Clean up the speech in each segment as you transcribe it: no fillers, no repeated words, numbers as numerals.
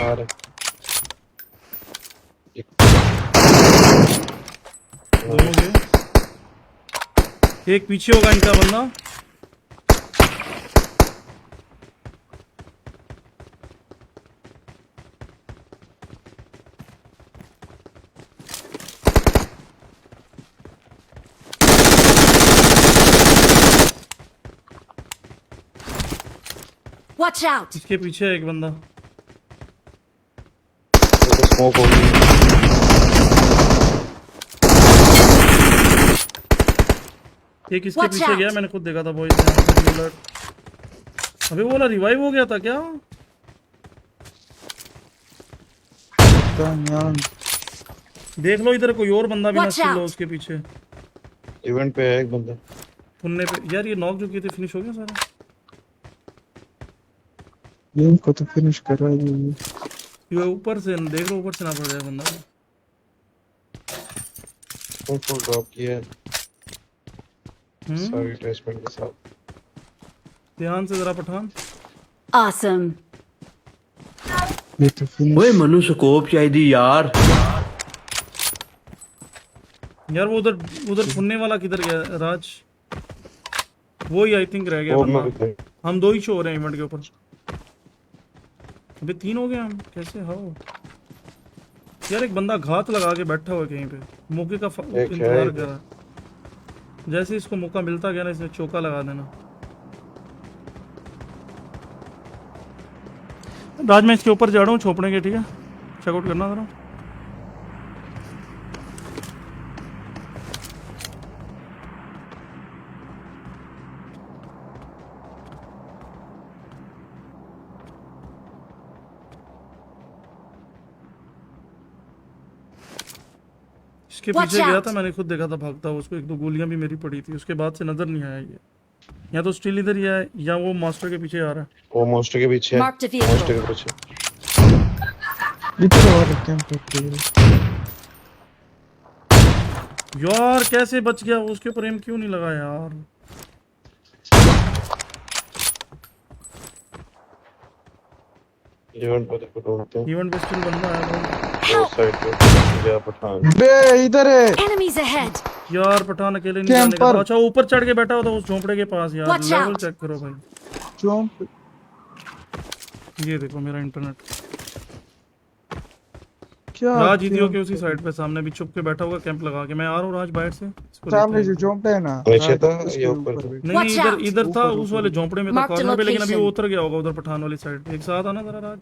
आ रहे दोनों गए। एक पीछे होगा इनका बंदा। Watch out! इसके पीछे है एक बंदा। तो स्मोक हो गई। एक इसके Watch पीछे out! गया, मैंने खुद देखा था बॉयज। अबे वो वाला रिवाइव हो गया था क्या? देख लो इधर कोई और बंदा भी ना Watch स्किल हो out! उसके पीछे। इवेंट पे है एक बंदा। सुनने पे यार, ये नॉक जो किए थे फिनिश हो गया सारा। गेम को तो फिनिश कर रहा है ये। ये ऊपर से देख लो, ऊपर से ना पड़ जाए बंदा। फुल ड्रॉप किया है सारी हम्म, अटैचमेंट के साथ। ध्यान से जरा पठान। Awesome! ये तो फिनिश। ओए मनु स्कोप चाहिए यार। यार वो उधर उधर फुनने वाला किधर गया राज? वो ही आई थिंक रह गया वो बंदा। मैं हम दो ही शो हो रहे हैं इवेंट के ऊपर। अबे 3 हो गए हम, कैसे हो यार? एक बंदा घात लगा के बैठा हुआ है कहीं पे, मौके का एक है इंतजार इधर। कर रहा है। जैसे इसको मौका मिलता गया ना, इसने चौका लगा देना। राज मैं इसके ऊपर जा रहा हूँ छोपने के, ठीक है? चेकआउट करना जरा। इसके Watch पीछे गया out! था, मैंने खुद देखा था भागता हुआ। उसको 1-2 गोलियां भी मेरी पड़ी थी। उसके बाद से नजर नहीं आया ये। या तो स्टिल इधर ही है या वो मास्टर के पीछे आ रहा है। वो मोस्टर के पीछे है। Marked a vehicle. मोस्टर के पीछे। इधर और कैंप करते हैं। यार कैसे बच गया वो? उसके ऊपर एम क्यों नहीं लगा यार? इवेंट पे देखो ढूंढते हैं। इवेंट पे स्टिल बंदा है वो। वो साइड पे गया पठान। बे इधर है Enemies ahead! यार पठान अकेले नहीं जाने का। कैंपर। अच्छा ऊपर चढ़ के बैठा होता उस झोंपड़े के पास यार। Watch level out! चेक करो भाई। चौंक। ये देखो मेरा इंटरनेट। क्या राज इतियो के कैंप उसी साइड पे सामने भी छुप के बैठा होगा कैंप लगा के। मैं आ रहा हूँ राज बाहर से इसको सामने देखते जो हैं। झोंपड़ा है ना नीचे राज, था उसके या ऊपर था? बैठ। नहीं Watch इधर out! इधर था ऊपर, उस वाले झोंपड़े में था Mark the कॉर्नर पे, लेकिन अभी वो location. उतर गया होगा उधर पठान वाली साइड पे। एक साथ आना जरा राज।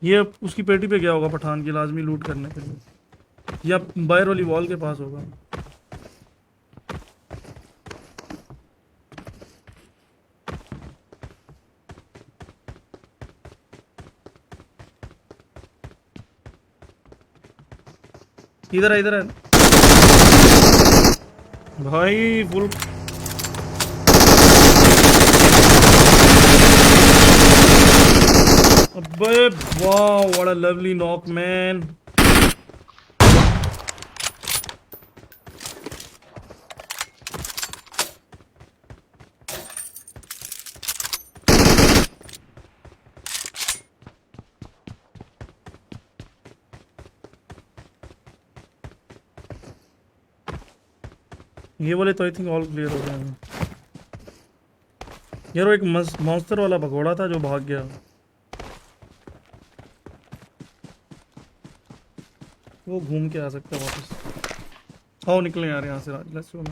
ये उसकी पेटी पे गया होगा पठान की, लाजमी लूट करने के लिए, या बाहर वाली वॉल के पास होगा। इधर है, इधर है भाई। फुल अबे वाह, what a lovely knock man. ये वाले तो आई थिंक ऑल क्लियर हो गए हैं यार। वो एक मॉन्स्टर वाला भगोड़ा था जो भाग गया। वो घूम के आ सकता है वापस। आओ निकले यार यहाँ से राज। Let's go.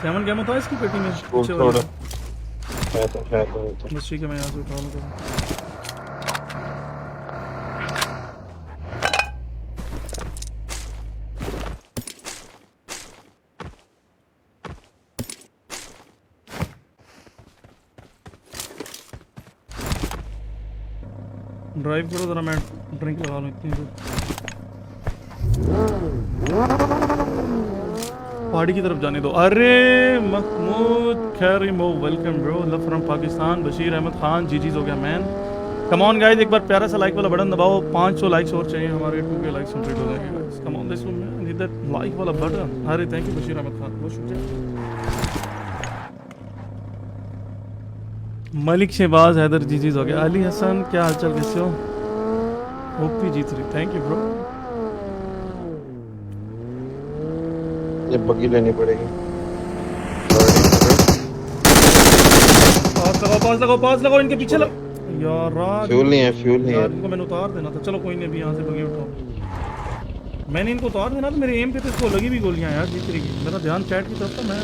7 कैमो था इसकी पेटी में वो पीछे थोड़ा वाले। है तो बस ठीक है, मैं यहाँ से उठा लूँगा। ड्राइव करो जरा, मैं ड्रिंक लगा लूँ इतनी देर। पहाड़ी की तरफ जाने दो। अरे महमूद खैर मो welcome bro, love from Pakistan. Bashir Ahmed Khan ji हो गया मैन। कम ऑन गाइस, एक बार प्यारा सा लाइक वाला बटन दबाओ। 500 लाइक्स और चाहिए हमारे 2K लाइक्स कंप्लीट हो जाएंगे guys. Come on this one, need that like वाला बटन। अरे थैंक यू बशीर अहमद खान, बहुत शुक्रिया। मलिक शहबाज हैदर जी हो गया। अली हसन क्या हालचाल, कैसे हो? OP G3 thank you bro. ये बग्गी लेनी पड़ेगी। पास लगाओ इनके पीछे लग यार। राज फ्यूल नहीं है, फ्यूल नहीं यार है। इनको मैंने उतार देना था। चलो कोई नहीं, अभी यहाँ से बगी उठाओ। मैंने इनको उतार देना तो मेरे एम पे तो इसको लगी भी गोलियां यार G3 की। मेरा ध्यान चैट की तरफ था। मैं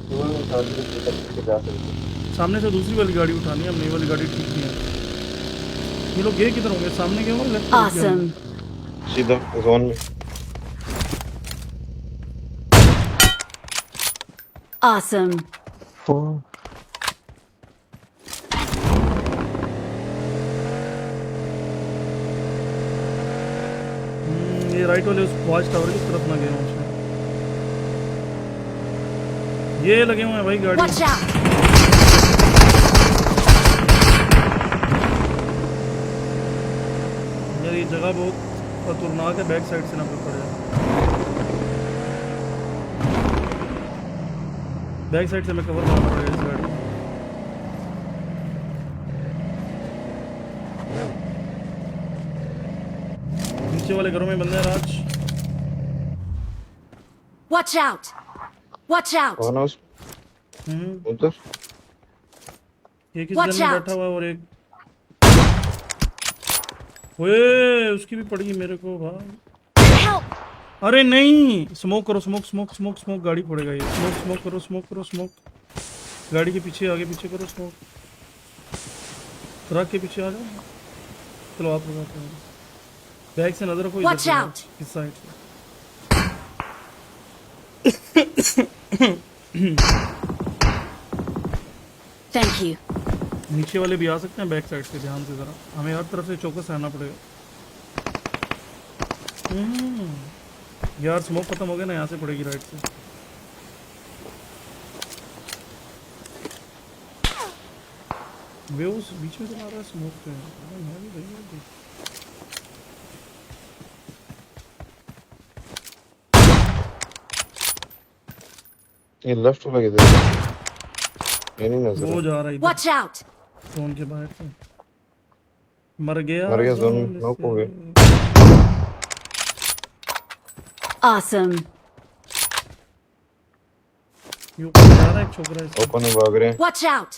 फ्यूल निकाल के जा सकते हैं। सामने से दूसरी वाली गाड़ी उठानी है। अपनी वाली गाड़ी ठीक नहीं है। ये लोग गए किधर होंगे? सामने गए होंगे, लेफ्ट साइड गए Awesome. होंगे। सीधा जोन में। Awesome. Oh. ये राइट वाले उस वॉच टावर की तरफ ना गए हों शायद। ये लगे हुए हैं भाई गाड़ी। Watch out. यार ये जगह बहुत खतरनाक है। बैक साइड से ना कोई पड़े। बैक साइड से मैं कवर करना पड़ेगा इस गाड़ी को। नीचे वाले घरों में बंदे हैं राज। Watch out. Watch out. कौन है उस उधर? एक इस Watch जन में out. बैठा हुआ है और एक ओए उसकी भी पड़ी मेरे को भाई। Help. अरे नहीं, स्मोक करो, स्मोक गाड़ी फोड़ेगा ये। स्मोक करो स्मोक। गाड़ी के पीछे आगे पीछे करो स्मोक। ट्रक के पीछे आ जाओ। चलो आप लोग आते हैं। बैग से नजर रखो इधर Watch से, out. इस साइड से। Thank you. नीचे वाले भी आ सकते हैं बैक साइड से। ध्यान से जरा, हमें हर तरफ से चौकस रहना पड़ेगा। यार स्मोक खत्म हो गया ना, यहाँ से पड़ेगी राइट से। वे उस बीच में तो आ रहा है स्मोक पे। मैं भी भाई ये लेफ्ट वाला किधर है? ये नहीं नजर। वो जा रहा है इधर Watch out. जोन के बाहर से। मर गया मर गया, जोन में जोन नॉक हो से। गया। Awesome. ये ऊपर जा रहा है एक छोकरा इसका। ओपन में भाग रहे हैं। Watch out.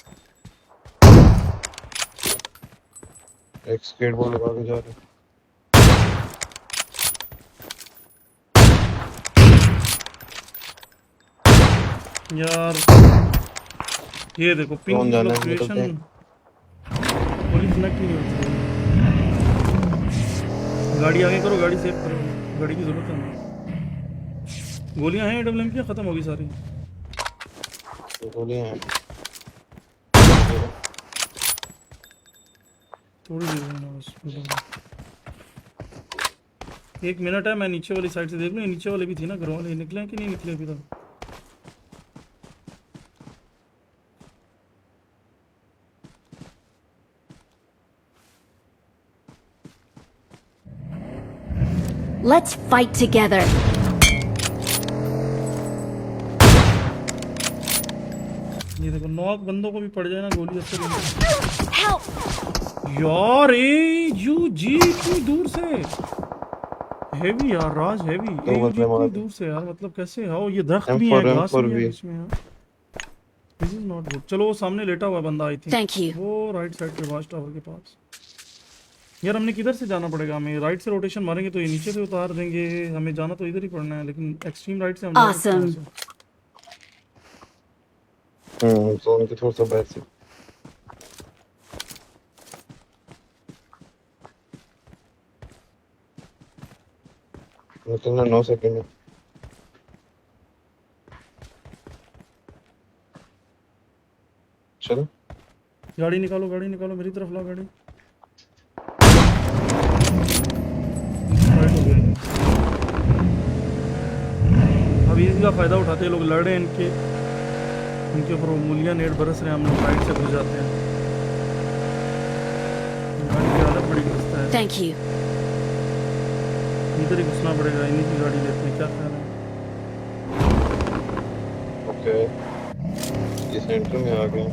एक स्केटबोर्ड लगा के जा रहे हैं। यार ये देखो पिंक कौन जाना है? फ्लक्चुएशन। निकलते हैं। पुलिस कनेक्ट ही नहीं होती है। गाड़ी आगे करो, गाड़ी सेव करो। गाड़ी की जरूरत है हमें। गोलियां हैं AWM की, खत्म होगी सारी। तो गोलियां हैं। थोड़ी देर में ना बस। एक मिनट है, मैं नीचे वाली साइड से देख लूँ। ये नीचे वाले भी थी ना घरों वाले, निकले हैं कि नहीं निकले अभी तक? Let's fight together. ये देखो, नॉक बंदों को भी पड़ जाए ना गोली असर नहीं। Help. यार AUG इतनी दूर से हैवी यार राज, हैवी AUG बंदे मार इतनी दे। दूर से यार। मतलब कैसे हो? ये दरख्त भी है, M4 घास भी है भी। इसमें यार। This is not good. चलो वो सामने लेटा हुआ है बंदा आई थिंक। Thank you. वो राइट साइड पे वॉच टावर के पास। यार हमने किधर से जाना पड़ेगा? हमें राइट से रोटेशन मारेंगे तो ये नीचे से उतार देंगे। हमें जाना तो इधर ही पड़ना है, लेकिन एक्सट्रीम राइट से हम जा सकते हैं Awesome. ऐसे। जोन के थोड़ा सा बैक से। निकलना 9 सेकंड है। चलो गाड़ी निकालो, मेरी तरफ लाओ गाड़ी। राइट हो गया। अब इसी का फायदा उठाते हैं लोग, लड़ रहे हैं इनके ऊपर वो मूलियां नेट बरस रहे हैं। हम लोग राइट से घुस जाते हैं। गाड़ी की हालत बड़ी ग्रस्त है। Thank you. इधर ही घुसना पड़ेगा। इन्हीं की गाड़ी लेते हैं, क्या ख्याल है? ओके, ये सेंटर में आ गए।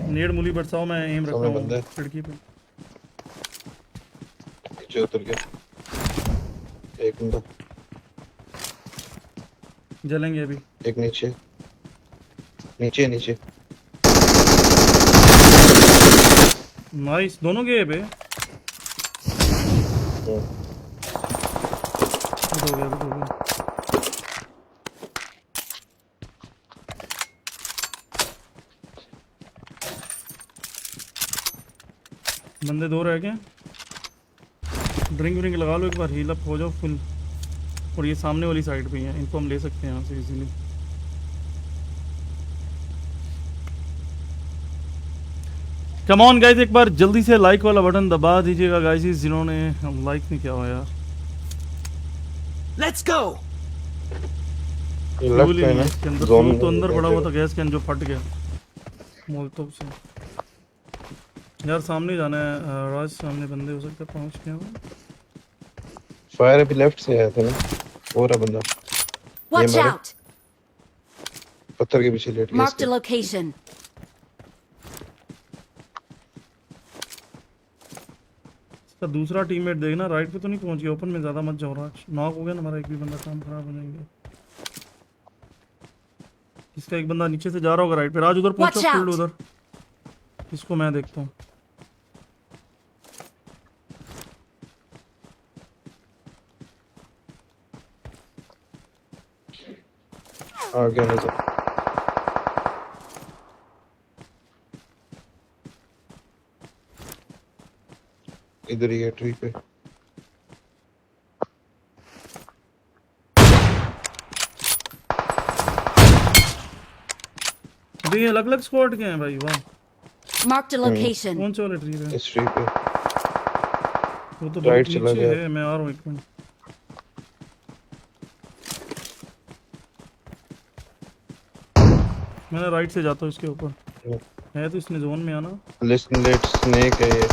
नेड मूली बरसाओ, मैं एम रखा सामने हूँ बंदा है। खिड़की पे। नीचे उतर गया एक बंदा, जलेंगे अभी। एक नीचे नीचे नीचे। नाइस, दोनों गए पे। हम्म, गुड हो गया, गुड हो गया। बंदे दो रह गए। ड्रिंक व्रिंक लगा लो एक बार, हील अप हो जाओ फुल। और ये सामने वाली साइड पे ही है, इनको हम ले सकते हैं यहाँ से इजीली। कम ऑन गाइस, एक बार जल्दी से लाइक वाला बटन दबा दीजिएगा गाइस, जिन्होंने लाइक नहीं किया हुआ यार। Let's go. ये फ्यूल लेफ्ट ही में नहीं है है ना, इसके अंदर। जोन फ्यूल तो में अंदर पड़ा हुआ था, है। गैस कैन जो फट गया मोलतोव से। यार सामने जाना है राज, सामने बंदे हो सकते हैं पहुंच गए हों। फायर अभी लेफ्ट से आया था ना, और है बंदा Watch मारा। out! पत्थर के पीछे लेट गया Marked a इसके। location. इसका दूसरा टीममेट देखना, राइट पे तो नहीं पहुंच गया। ओपन में ज्यादा मत जाओ राज, नॉक हो गया ना हमारा एक भी बंदा, काम खराब हो जाएंगे। इसका एक बंदा नीचे से जा रहा होगा राइट पे। राज उधर पहुंचो, Watch फील्ड out! उधर। इसको मैं देखता हूँ। आ गया नजर। इधर ही है ट्री पे। अभी ये अलग अलग स्क्वाड के हैं भाई, वाह। Marked a location. कौन से वाले ट्री पे? इस ट्री पे वो तो राइट बहुत चला नीचे गया। है, मैं आ रहा हूँ एक मिनट। मैंने राइट से जाता हूँ इसके ऊपर है, तो इसने जोन में आना। लिसन लेट स्नेक है ये।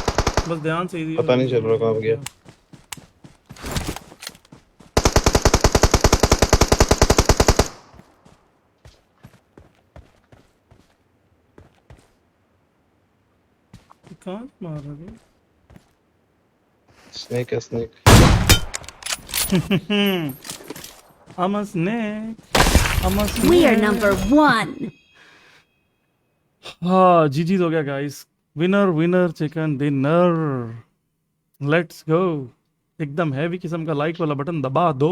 बस ध्यान से ही पता नहीं चल रहा कहाँ गया। कहाँ से मार रहा है? स्नेक है snake. I'm a snake. I'm a snake. We are number 1. हाँ, जीजी हो गया guys. Winner winner chicken dinner. Let's go. एकदम हैवी किस्म का लाइक वाला बटन दबा दो।